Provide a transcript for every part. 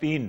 3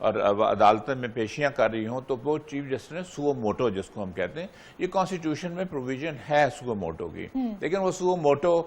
اور اب عدالتوں میں پیشیاں کر رہی ہوں تو وہ چیف جسٹس نے سو موٹو جس کو ہم کہتے ہیں، یہ کانسٹیٹیوشن میں پروویژن ہے سو موٹو کی، لیکن وہ سو موٹو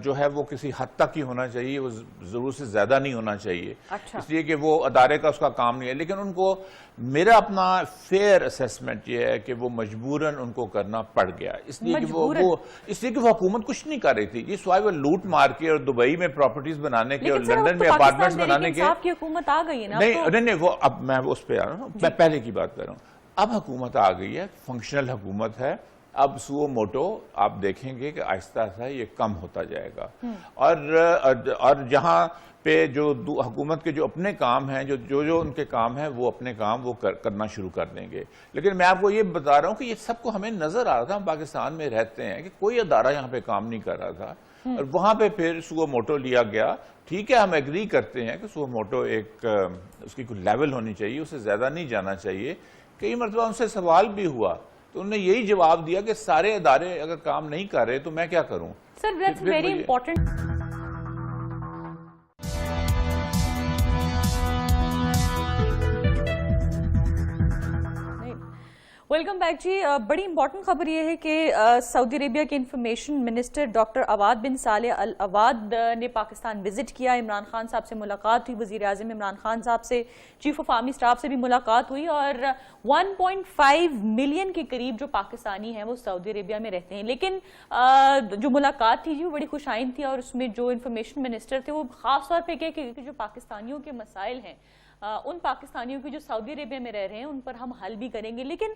جو ہے وہ کسی حد تک ہی ہونا چاہیے، وہ ضرورت سے زیادہ نہیں ہونا چاہیے، اس لیے کہ وہ ادارے کا اس کا کام نہیں ہے. لیکن ان کو میرا اپنا فیئر اسیسمنٹ یہ ہے کہ وہ مجبوراً ان کو کرنا پڑ گیا، اس لیے کہ وہ حکومت کچھ نہیں کر رہی تھی جی، سوائے وہ لوٹ مار کے اور دبئی میں پراپرٹیز بنانے کے اور لندن میں اپارٹمنٹس بنانے کے. کی حکومت آ گئی ہے نا. نہیں وہ اب میں اس پہ آ رہا ہوں، میں پہلے کی بات کر رہا ہوں. اب حکومت آ گئی ہے، فنکشنل حکومت ہے. اب سو موٹو آپ دیکھیں گے کہ آہستہ آہستہ یہ کم ہوتا جائے گا، اور جہاں پہ جو حکومت کے جو اپنے کام ہیں، جو ان کے کام ہیں، وہ اپنے کام وہ کرنا شروع کر دیں گے. لیکن میں آپ کو یہ بتا رہا ہوں کہ یہ سب کو ہمیں نظر آ رہا تھا، ہم پاکستان میں رہتے ہیں، کہ کوئی ادارہ یہاں پہ کام نہیں کر رہا تھا، اور وہاں پہ پھر سو موٹو لیا گیا. ٹھیک ہے، ہم ایگری کرتے ہیں کہ سو موٹو ایک اس کی کوئی لیول ہونی چاہیے، اسے زیادہ نہیں جانا چاہیے. کئی مرتبہ ان سے سوال بھی ہوا تو انہوں نے یہی جواب دیا کہ سارے ادارے اگر کام نہیں کر رہے تو میں کیا کروں. Sir that's very important. Welcome back جی. بڑی امپورٹنٹ خبر یہ ہے کہ سعودی عربیہ کے information minister doctor Awad bin Saleh al Awad نے پاکستان وزٹ کیا. عمران خان صاحب سے ملاقات ہوئی، وزیر اعظم عمران خان صاحب سے، چیف آف آرمی اسٹاف سے بھی ملاقات ہوئی، اور 1.5 ملین کے قریب جو پاکستانی ہیں وہ سعودی عربیہ میں رہتے ہیں. لیکن جو ملاقات تھی جی وہ بڑی خوش آئند تھی، اور اس میں جو انفارمیشن منسٹر تھے وہ خاص طور پہ کہ جو پاکستانیوں کے مسائل ہیں، ان پاکستانیوں کی جو سعودی عربیہ میں رہ رہے ہیں ان پر ہم حل بھی کریں گے. لیکن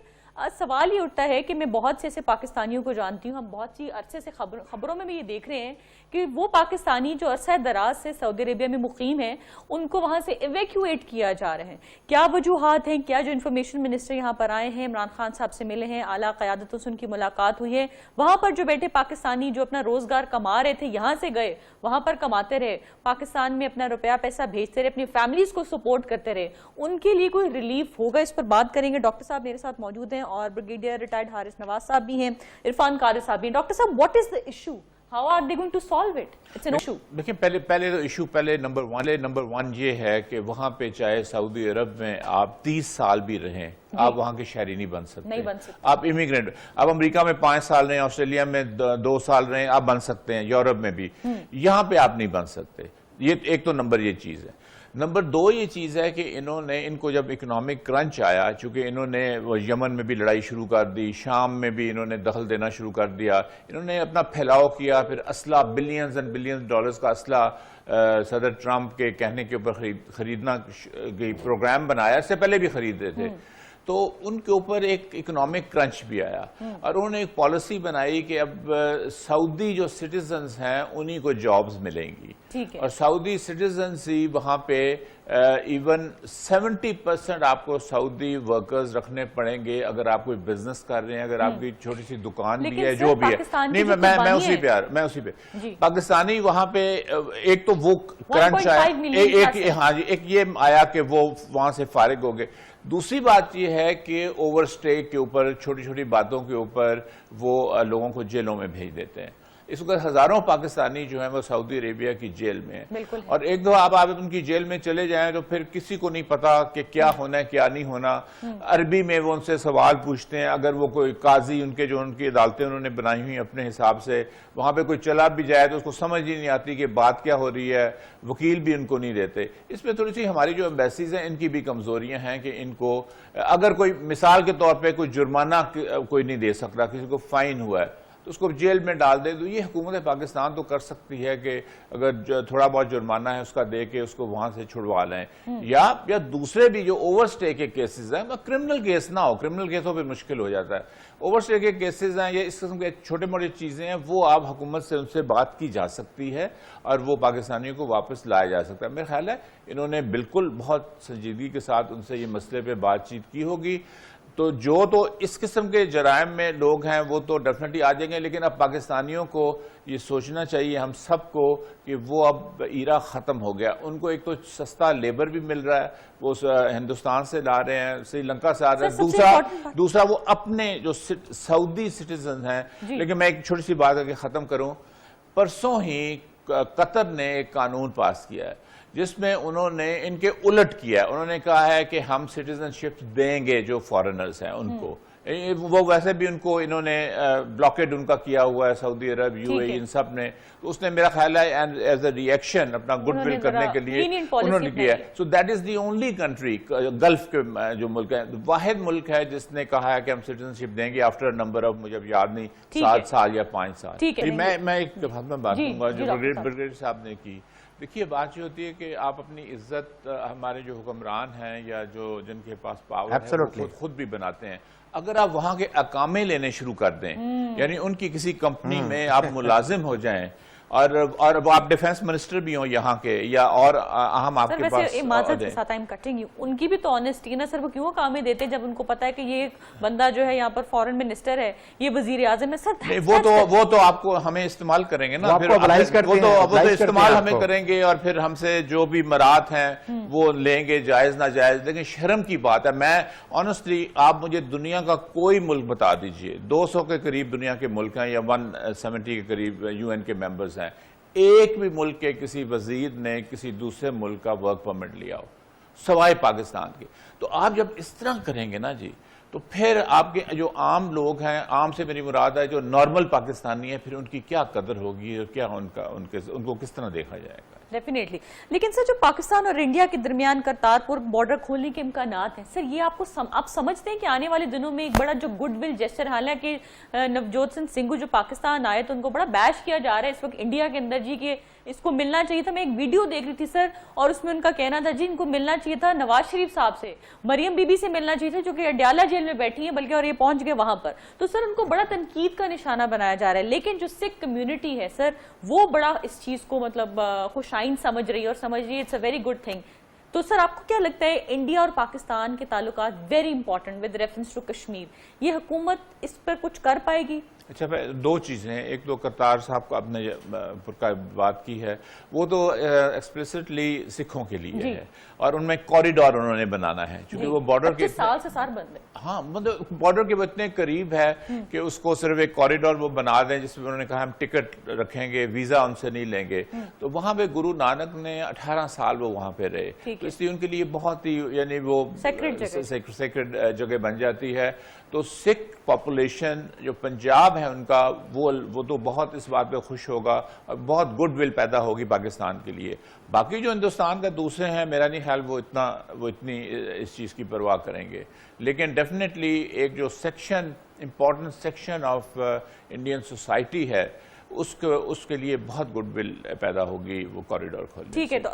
سوال یہ اٹھتا ہے کہ میں بہت سے ایسے پاکستانیوں کو جانتی ہوں، ہم بہت سی عرصے سے خبروں میں بھی یہ دیکھ رہے ہیں کہ وہ پاکستانی جو عرصہ دراز سے سعودی عربیہ میں مقیم ہیں ان کو وہاں سے ایویکیویٹ کیا جا رہا ہے. کیا وجوہات ہیں؟ کیا جو انفارمیشن منسٹر یہاں پر آئے ہیں، عمران خان صاحب سے ملے ہیں، اعلیٰ قیادتوں سے ان کی ملاقات ہوئی ہے، وہاں پر جو بیٹھے پاکستانی جو اپنا روزگار کما رہے تھے، یہاں سے گئے وہاں پر کماتے رہے، پاکستان میں اپنا روپیہ پیسہ بھیجتے رہے، اپنی فیملیز کو سپورٹ کرتے رہے، ان کے لیے کوئی ریلیف ہوگا؟ اس پر بات کریں گے. ڈاکٹر صاحب میرے ساتھ موجود ہیں، اور بریگیڈیئر ریٹائرڈ حارث نواز صاحب بھی ہیں، عرفان قادر صاحب بھی ہیں. ڈاکٹر صاحب، what is the issue? How are they going to solve it? It's an issue. دیکھیں پہلے تو ایشو نمبر ون یہ ہے کہ وہاں پہ چاہے سعودی عرب میں آپ 30 سال بھی رہیں، آپ وہاں کے شہری نہیں بن سکتے. آپ امیگرینٹ، آپ امریکہ میں 5 سال رہیں، آسٹریلیا میں 2 سال رہیں، آپ بن سکتے ہیں، یورپ میں بھی. یہاں پہ آپ نہیں بن سکتے. یہ ایک تو نمبر یہ چیز ہے. نمبر 2 یہ چیز ہے کہ ان کو جب اکنامک کرنچ آیا، چونکہ انہوں نے یمن میں بھی لڑائی شروع کر دی، شام میں بھی انہوں نے دخل دینا شروع کر دیا، انہوں نے اپنا پھیلاؤ کیا، پھر اسلحہ بلینز اینڈ بلینز ڈالرز کا اسلحہ صدر ٹرمپ کے کہنے کے اوپر خریدنا پروگرام بنایا، اس سے پہلے بھی خریدے تھے. تو ان کے اوپر ایک اکنامک کرنچ بھی آیا، اور انہوں نے ایک پالیسی بنائی کہ اب سعودی جو سٹیزنز ہیں انہی کو جابز ملیں گی، اور سعودی سٹیزنز ہی وہاں پہ ایون 70% آپ کو سعودی ورکرز رکھنے پڑیں گے اگر آپ کوئی بزنس کر رہے ہیں، اگر آپ کی چھوٹی سی دکان بھی ہے، جو بھی ہے. نہیں، میں اسی پہ پاکستانی وہاں پہ ایک تو وہ کرنچ آیا، ہاں جی، ایک یہ آیا کہ وہ وہاں سے فارغ ہو گئے. دوسری بات یہ ہے کہ اوور سٹے کے اوپر، چھوٹی چھوٹی باتوں کے اوپر وہ لوگوں کو جیلوں میں بھیج دیتے ہیں. اس وقت ہزاروں پاکستانی جو ہیں وہ سعودی عربیہ کی جیل میں ہیں، اور ایک دو آپ ان کی جیل میں چلے جائیں تو پھر کسی کو نہیں پتا کہ کیا ہونا ہے کیا نہیں ہونا. عربی میں وہ ان سے سوال پوچھتے ہیں، اگر وہ کوئی قاضی ان کی عدالتیں انہوں نے بنائی ہوئی اپنے حساب سے، وہاں پہ کوئی چلا بھی جائے تو اس کو سمجھ ہی نہیں آتی کہ بات کیا ہو رہی ہے، وکیل بھی ان کو نہیں دیتے. اس پہ تھوڑی سی ہماری جو ایمبیسیز ہیں ان کی بھی کمزوریاں ہیں کہ ان کو اگر کوئی مثال کے طور پہ کوئی جرمانہ کوئی نہیں دے سکتا، کسی کو فائن ہوا ہے تو اس کو جیل میں ڈال دے. تو یہ حکومت پاکستان تو کر سکتی ہے کہ اگر تھوڑا بہت جرمانہ ہے اس کا دے کے اس کو وہاں سے چھڑوا لیں، یا دوسرے بھی جو اوور سٹے کے کیسز ہیں، کرمنل کیس نہ ہو، کرمنل کیس ہو پھر مشکل ہو جاتا ہے. اوور سٹے کے کیسز ہیں یا اس قسم کے چھوٹے موٹے چیزیں ہیں، وہ آپ حکومت سے ان سے بات کی جا سکتی ہے اور وہ پاکستانیوں کو واپس لایا جا سکتا ہے. میرا خیال ہے انہوں نے بالکل بہت سنجیدگی کے ساتھ ان سے یہ مسئلے پہ بات چیت کی ہوگی. تو اس قسم کے جرائم میں لوگ ہیں وہ تو ڈیفینیٹلی آ جائیں گے، لیکن اب پاکستانیوں کو یہ سوچنا چاہیے ہم سب کو کہ وہ اب ایرا ختم ہو گیا. ان کو ایک تو سستا لیبر بھی مل رہا ہے، وہ ہندوستان سے لا رہے ہیں، سری لنکا سے آ رہے ہیں. دوسرا وہ اپنے جو سعودی سٹیزن ہیں. لیکن میں ایک چھوٹی سی بات کر کے ختم کروں. پرسوں ہی قطر نے ایک قانون پاس کیا ہے جس میں انہوں نے ان کے الٹ کیا ہے. انہوں نے کہا ہے کہ ہم سٹیزن شپ دیں گے جو فارنرز ہیں ان کو. وہ ویسے بھی ان کو انہوں نے بلاکیڈ ان کا کیا ہوا ہے, سعودی عرب, یو اے ای, ان سب نے. تو اس نے میرا خیال ہے ایز اے ریئیکشن اپنا گڈ ول کرنے کے لیے انہوں نے کیا ہے. So that is the only country, golf کے جو ملک ہے, واحد ملک ہے جس نے کہا ہے کہ ہم سٹیزن شپ دیں گے آفٹر نمبر آف, مجھے یاد نہیں, 7 سال یا 5 سال. میں ایک بات دوں گا جو بریگیڈیئر صاحب نے کی. دیکھیے بات یہ ہوتی ہے کہ آپ اپنی عزت ہمارے جو حکمران ہیں یا جو جن کے پاس پاور ہے وہ خود بھی بناتے ہیں. اگر آپ وہاں کے اقامے لینے شروع کر دیں, یعنی ان کی کسی کمپنی میں آپ ملازم ہو جائیں, اور وہ آپ ڈیفنس منسٹر بھی ہوں یہاں کے, یا اور اہم آپ کے پاس معذرت کے ساتھ ان کی بھی تو آنیسٹی نا سر, وہ کیوں کامیں دیتے جب ان کو پتا ہے کہ یہ بندہ جو ہے یہاں پر فورن منسٹر ہے, یہ وزیر اعظم ہے سر. وہ تو آپ کو ہمیں استعمال کریں گے نا, وہ تو استعمال ہمیں کریں گے اور پھر ہم سے جو بھی مراد ہیں وہ لیں گے, جائز ناجائز. لیکن شرم کی بات ہے. میں آنیسٹلی, آپ مجھے دنیا کا کوئی ملک بتا دیجئے, 200 کے قریب دنیا کے ملک ہیں یا 170 کے قریب یو این کے ممبرز ہیں, ایک بھی ملک کے کسی وزیر نے کسی دوسرے ملک کا ورک پرمٹ لیا ہو سوائے پاکستان کے. تو آپ جب اس طرح کریں گے نا جی, تو پھر آپ کے جو عام لوگ ہیں, عام سے میری مراد ہے جو نارمل پاکستانی ہیں, پھر ان کی کیا قدر ہوگی اور کیا ان کو کس طرح دیکھا جائے گا. ڈیفینیٹلی. لیکن سر جو پاکستان اور انڈیا کے درمیان کرتارپور بارڈر کھولنے کے امکانات ہیں سر, یہ آپ سمجھتے ہیں کہ آنے والے دنوں میں ایک بڑا جو گڈ ول جیسچر, حالانکہ نوجوت سنگھ سنگھو جو پاکستان آئے تو ان کو بڑا بیش کیا جا رہا ہے اس وقت انڈیا کے اندر جی کہ اس کو ملنا چاہیے تھا. میں ایک ویڈیو دیکھ رہی تھی سر, اور اس میں ان کا کہنا تھا جی ان کو ملنا چاہیے تھا نواز شریف صاحب سے, مریم بی بی سے ملنا چاہیے تھا جو کہ اڈیالہ جیل میں بیٹھی ہیں, بلکہ اور یہ پہنچ گئے وہاں پر. تو سر ان کو بڑا تنقید کا نشانہ بنایا جا رہا ہے. لیکن جو سکھ کمیونٹی ہے سر, وہ بڑا اس چیز کو مطلب خوش آئند سمجھ رہی ہے اور سمجھ رہی ہے it's a very good thing. تو سر آپ کو کیا لگتا ہے انڈیا اور پاکستان کے تعلقات very important with reference to Kashmir, یہ حکومت اس پر کچھ کر پائے گی؟ اچھا, 2 چیزیں ہیں. ایک تو کرتار صاحب کو آپ نے بات کی ہے, وہ تو ایکسپلیسٹلی سکھوں کے لیے ہے, اور ان میں کوریڈور انہوں نے بنانا ہے, چونکہ وہ بارڈر کے سال سے سال بند ہے. ہاں, مطلب بارڈر کے اتنے قریب ہے کہ اس کو صرف ایک کوریڈور وہ بنا دیں جس میں انہوں نے کہا ہم ٹکٹ رکھیں گے, ویزا ان سے نہیں لیں گے. تو وہاں پہ گرو نانک نے 18 سال وہ وہاں پہ رہے, تو اس لیے ان کے لیے بہت ہی, یعنی وہ سیکرڈ جگہ بن جاتی ہے. تو سکھ پاپولیشن جو پنجاب ہے ان کا, وہ تو بہت اس بات پہ خوش ہوگا اور بہت گڈ ول پیدا ہوگی پاکستان کے لیے. باقی جو ہندوستان کا دوسرے ہیں, میرا نہیں خیال وہ اتنی اس چیز کی پرواہ کریں گے. لیکن ڈیفینیٹلی ایک جو section, important section of Indian society ہے, اس کے لیے بہت گڈ ول پیدا ہوگی وہ کوریڈور کھولنے سے. ٹھیک ہے. تو